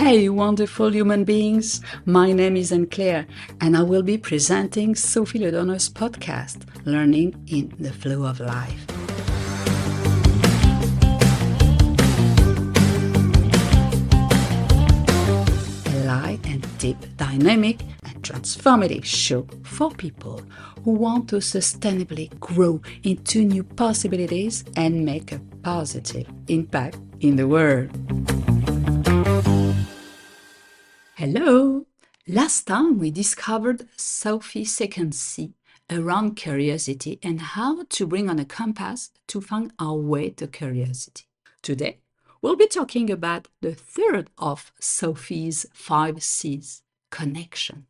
Hey, wonderful human beings! My name is Anne-Claire, and I will be presenting Sophie Le Donner's podcast, Learning in the Flow of Life. A light and deep, dynamic, and transformative show for people who want to sustainably grow into new possibilities and make a positive impact in the world. Hello! Last time we discovered Sophie's second C around curiosity and how to bring on a compass to find our way to curiosity. Today, we'll be talking about the third of Sophie's 5 C's, connection.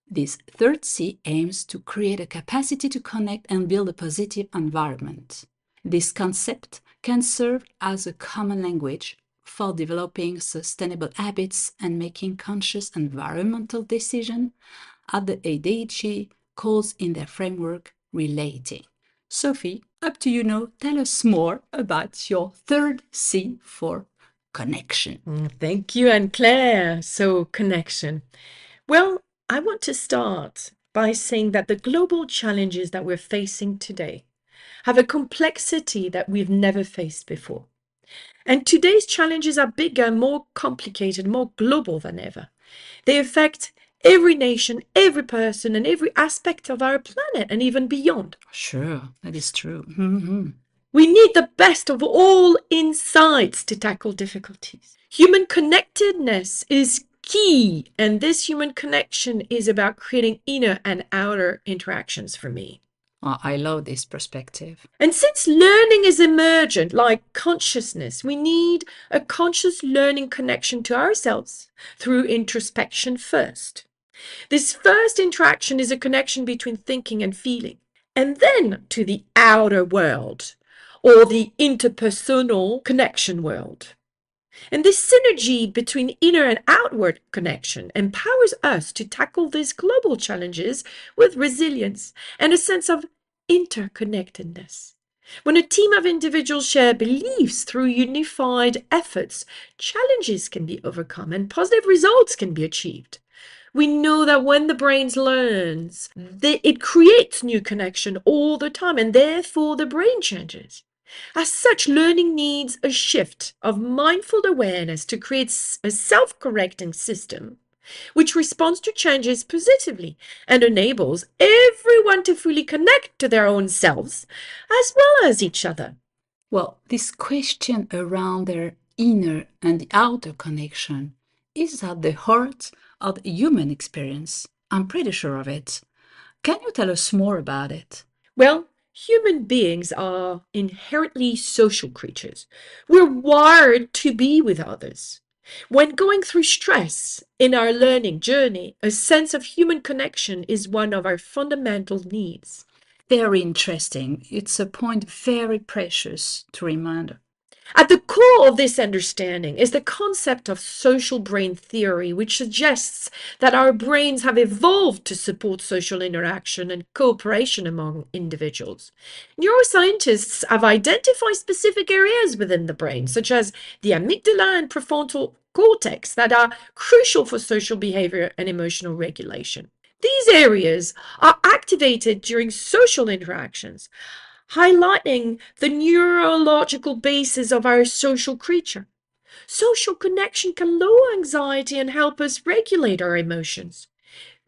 This third C aims to create a capacity to connect and build a positive environment. This concept can serve as a common language for developing sustainable habits and making conscious environmental decisions, as the ADHD calls in their framework relating. Sophie, up to you now. Tell us more about your third C for connection. Thank you, Anne-Claire. So, connection. Well, I want to start by saying that the global challenges that we're facing today have a complexity that we've never faced before. And today's challenges are bigger, more complicated, more global than ever. They affect every nation, every person, and every aspect of our planet, and even beyond. Sure, that is true. We need the best of all insights to tackle difficulties. Human connectedness is key, and this human connection is about creating inner and outer interactions for me. Oh, I love this perspective. And since learning is emergent, like consciousness, we need a conscious learning connection to ourselves through introspection first. This first interaction is a connection between thinking and feeling, and then to the outer world, or the interpersonal connection world. And this synergy between inner and outward connection empowers us to tackle these global challenges with resilience and a sense of interconnectedness. When a team of individuals share beliefs through unified efforts, challenges can be overcome and positive results can be achieved. We know that when the brain learns, it creates new connection all the time, and therefore the brain changes. As such, learning needs a shift of mindful awareness to create a self-correcting system which responds to changes positively and enables everyone to fully connect to their own selves as well as each other. Well, this question around their inner and the outer connection is at the heart of the human experience. I'm pretty sure of it. Can you tell us more about it? Well, human beings are inherently social creatures. We're wired to be with others. When going through stress in our learning journey, a sense of human connection is one of our fundamental needs. Very interesting. It's a point very precious to remember. At the core of this understanding is the concept of social brain theory, which suggests that our brains have evolved to support social interaction and cooperation among individuals. Neuroscientists have identified specific areas within the brain, such as the amygdala and prefrontal cortex, that are crucial for social behavior and emotional regulation. These areas are activated during social interactions, highlighting the neurological basis of our social creature. Social connection can lower anxiety and help us regulate our emotions.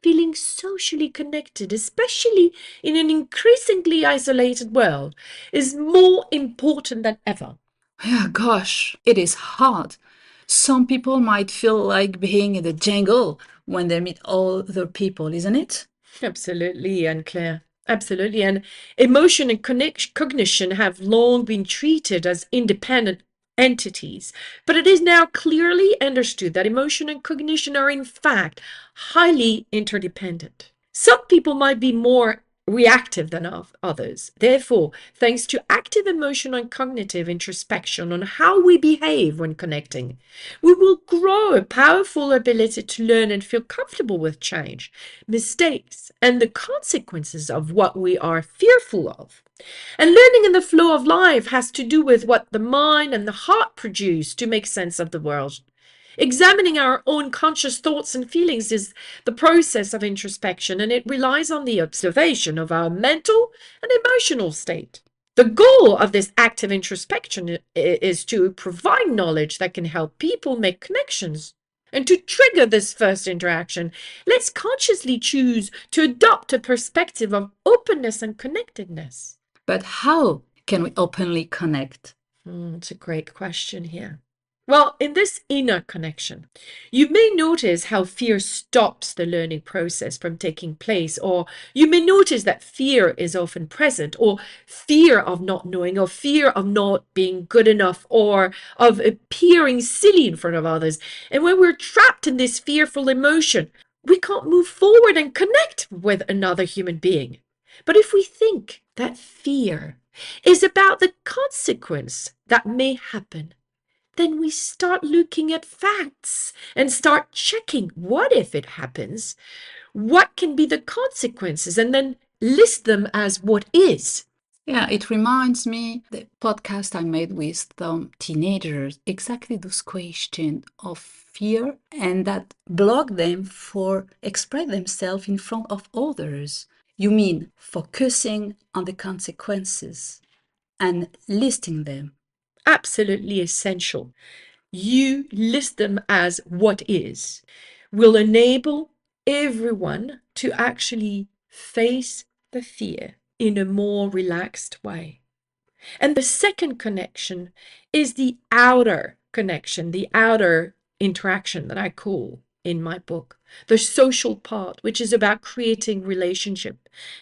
Feeling socially connected, especially in an increasingly isolated world, is more important than ever. Yeah, gosh, it is hard. Some people might feel like being in the jungle when they meet other people, isn't it? Absolutely, Anne-Claire. Absolutely. And emotion and cognition have long been treated as independent entities, but it is now clearly understood that emotion and cognition are in fact highly interdependent. Some people might be more reactive than others. Therefore, thanks to active emotional and cognitive introspection on how we behave when connecting, we will grow a powerful ability to learn and feel comfortable with change, mistakes, and the consequences of what we are fearful of. And learning in the flow of life has to do with what the mind and the heart produce to make sense of the world. Examining our own conscious thoughts and feelings is the process of introspection, and it relies on the observation of our mental and emotional state. The goal of this active introspection is to provide knowledge that can help people make connections. And to trigger this first interaction, let's consciously choose to adopt a perspective of openness and connectedness. But how can we openly connect? It's a great question here. Well, in this inner connection, you may notice how fear stops the learning process from taking place, or you may notice that fear is often present, or fear of not knowing, or fear of not being good enough, or of appearing silly in front of others. And when we're trapped in this fearful emotion, we can't move forward and connect with another human being. But if we think that fear is about the consequence that may happen, then we start looking at facts and start checking what if it happens, what can be the consequences, and then list them as what is. Yeah, it reminds me the podcast I made with teenagers, exactly those questions of fear and that block them for express themselves in front of others. You mean focusing on the consequences and listing them? Absolutely essential. You list them as what is, will enable everyone to actually face the fear in a more relaxed way. And the second connection is the outer connection, the outer interaction that I call in my book, the social part, which is about creating relationship.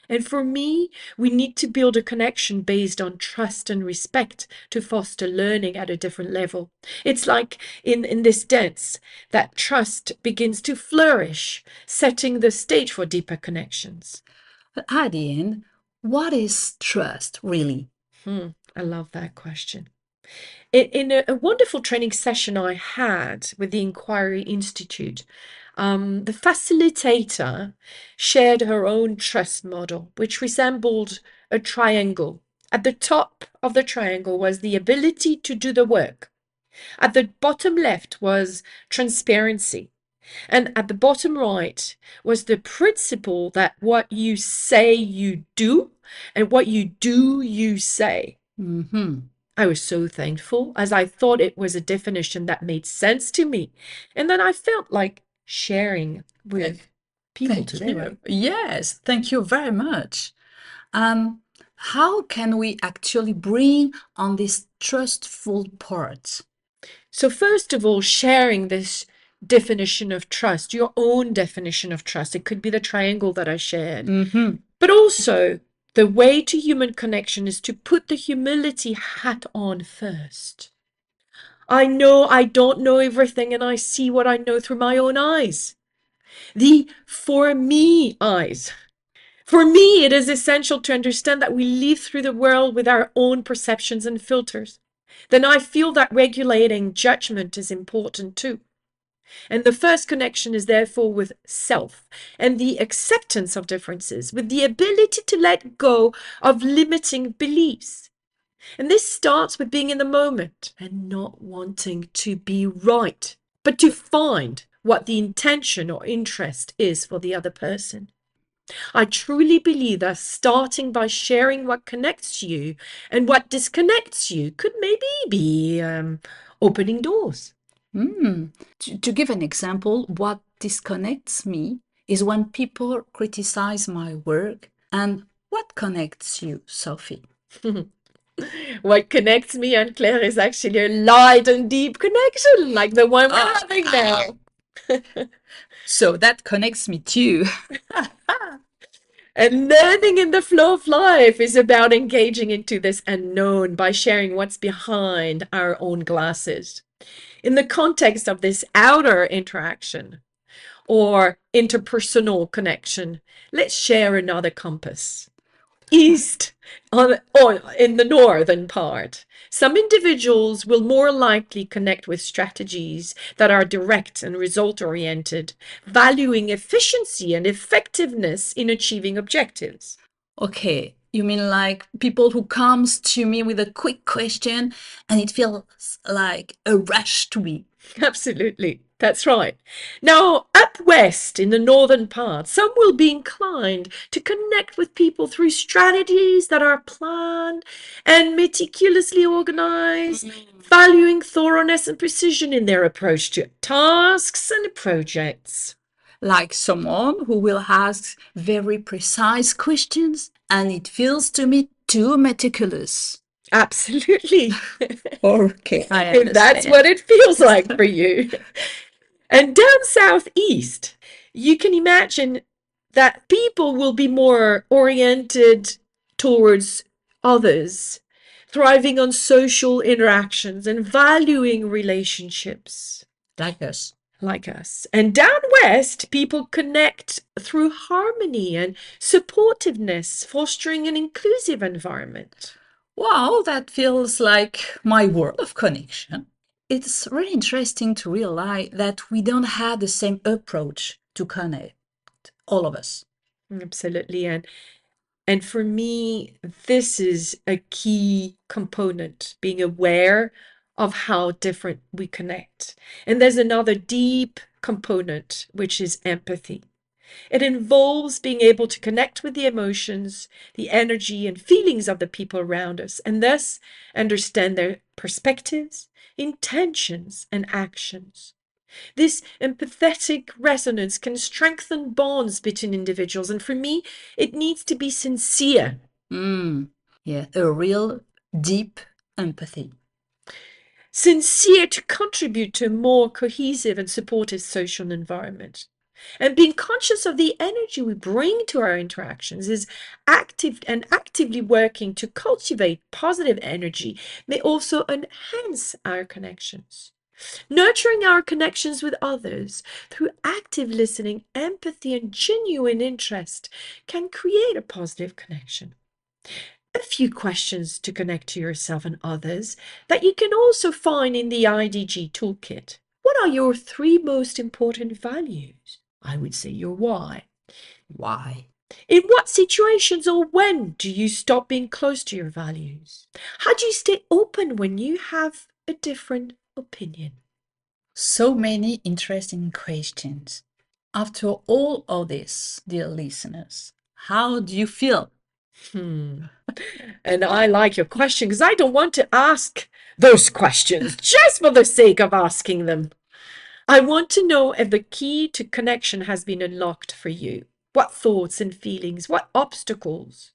And for me, we need to build a connection based on trust and respect to foster learning at a different level. It's like in this dance that trust begins to flourish, setting the stage for deeper connections. But at the end, what is trust really? I love that question. In a wonderful training session I had with the Inquiry Institute, the facilitator shared her own trust model, which resembled a triangle. At the top of the triangle was the ability to do the work. At the bottom left was transparency. And at the bottom right was the principle that what you say you do, and what you do you say. Mm-hmm. I was so thankful, as I thought it was a definition that made sense to me. And then I felt like sharing with people Thank today, you. right? Yes, thank you very much. How can we actually bring on this trustful part? So, first of all, sharing this definition of trust, your own definition of trust. It could be the triangle that I shared. Mm-hmm. But also, the way to human connection is to put the humility hat on first. I know I don't know everything, and I see what I know through my own eyes. The for me eyes. For me, it is essential to understand that we live through the world with our own perceptions and filters. Then I feel that regulating judgment is important too. And the first connection is therefore with self and the acceptance of differences, with the ability to let go of limiting beliefs. And this starts with being in the moment and not wanting to be right, but to find what the intention or interest is for the other person. I truly believe that starting by sharing what connects you and what disconnects you could maybe be opening doors. To give an example, what disconnects me is when people criticize my work. And what connects you, Sophie? What connects me and Claire is actually a light and deep connection, like the one we're having now. So that connects me too. And learning in the flow of life is about engaging into this unknown by sharing what's behind our own glasses. In the context of this outer interaction or interpersonal connection, let's share another compass. East or in the northern part. Some individuals will more likely connect with strategies that are direct and result oriented, valuing efficiency and effectiveness in achieving objectives. Okay, You mean like people who comes to me with a quick question and it feels like a rush to me. Absolutely. That's right. Now, up west in the northern part, some will be inclined to connect with people through strategies that are planned and meticulously organized, valuing thoroughness and precision in their approach to tasks and projects. Like someone who will ask very precise questions and it feels to me too meticulous. Absolutely. Okay, I If that's understand. what it feels like for you. And down southeast, you can imagine that people will be more oriented towards others, thriving on social interactions and valuing relationships Like us. like us. And down west, people connect through harmony and supportiveness, fostering an inclusive environment. Wow, that feels like my world of connection. It's really interesting to realize that we don't have the same approach to connect, all of us. Absolutely. And for me, this is a key component, being aware of how different we connect. And there's another deep component, which is empathy. It involves being able to connect with the emotions, the energy, and feelings of the people around us, and thus understand their perspectives, intentions, and actions. This empathetic resonance can strengthen bonds between individuals, and for me, it needs to be sincere. Yeah, a real deep empathy. Sincere to contribute to a more cohesive and supportive social environment. And being conscious of the energy we bring to our interactions is actively working to cultivate positive energy may also enhance our connections. Nurturing our connections with others through active listening, empathy, and genuine interest can create a positive connection. A few questions to connect to yourself and others that you can also find in the IDG toolkit. What are your three most important values? I would say your why. Why? In what situations or when do you stop being close to your values? How do you stay open when you have a different opinion? So many interesting questions. After all of this, dear listeners, how do you feel? Hmm. And I like your question because I don't want to ask those questions just for the sake of asking them. I want to know if the key to connection has been unlocked for you. What thoughts and feelings, what obstacles?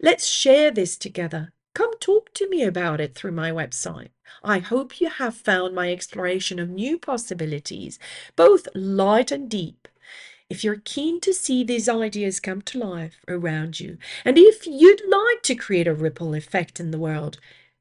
Let's share this together. Come talk to me about it through my website. I hope you have found my exploration of new possibilities, both light and deep. If you're keen to see these ideas come to life around you, and if you'd like to create a ripple effect in the world,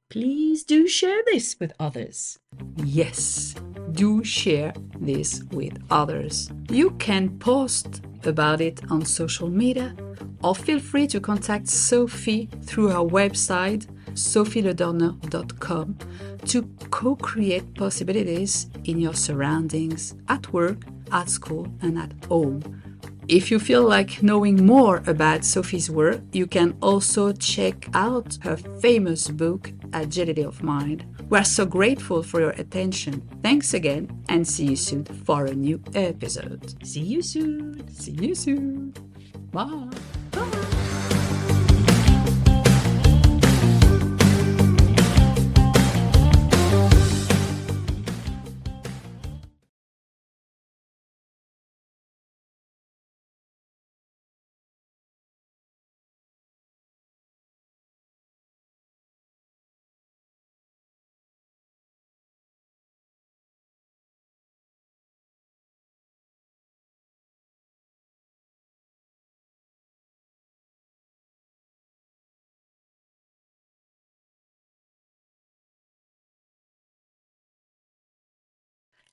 please do share this with others. Yes, do share this with others. You can post about it on social media or feel free to contact Sophie through her website sophieledorner.com to co-create possibilities in your surroundings, at work, at school, and at home. If you feel like knowing more about Sophie's work, you can also check out her famous book, Agility of Mind. We're so grateful for your attention. Thanks again, and see you soon for a new episode. See you soon. See you soon. Bye. Bye.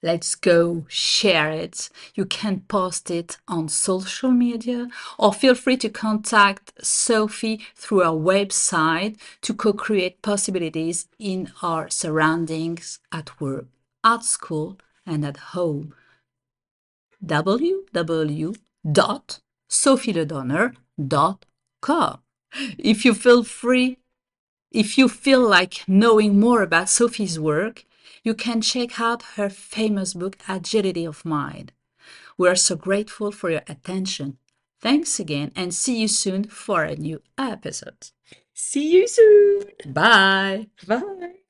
Let's go share it. You can post it on social media or feel free to contact Sophie through our website to co-create possibilities in our surroundings at work, at school, and at home. www.sophieledonner.com If you feel free, if you feel like knowing more about Sophie's work, you can check out her famous book, Agility of Mind. We are so grateful for your attention. Thanks again, and see you soon for a new episode. See you soon. Bye. Bye.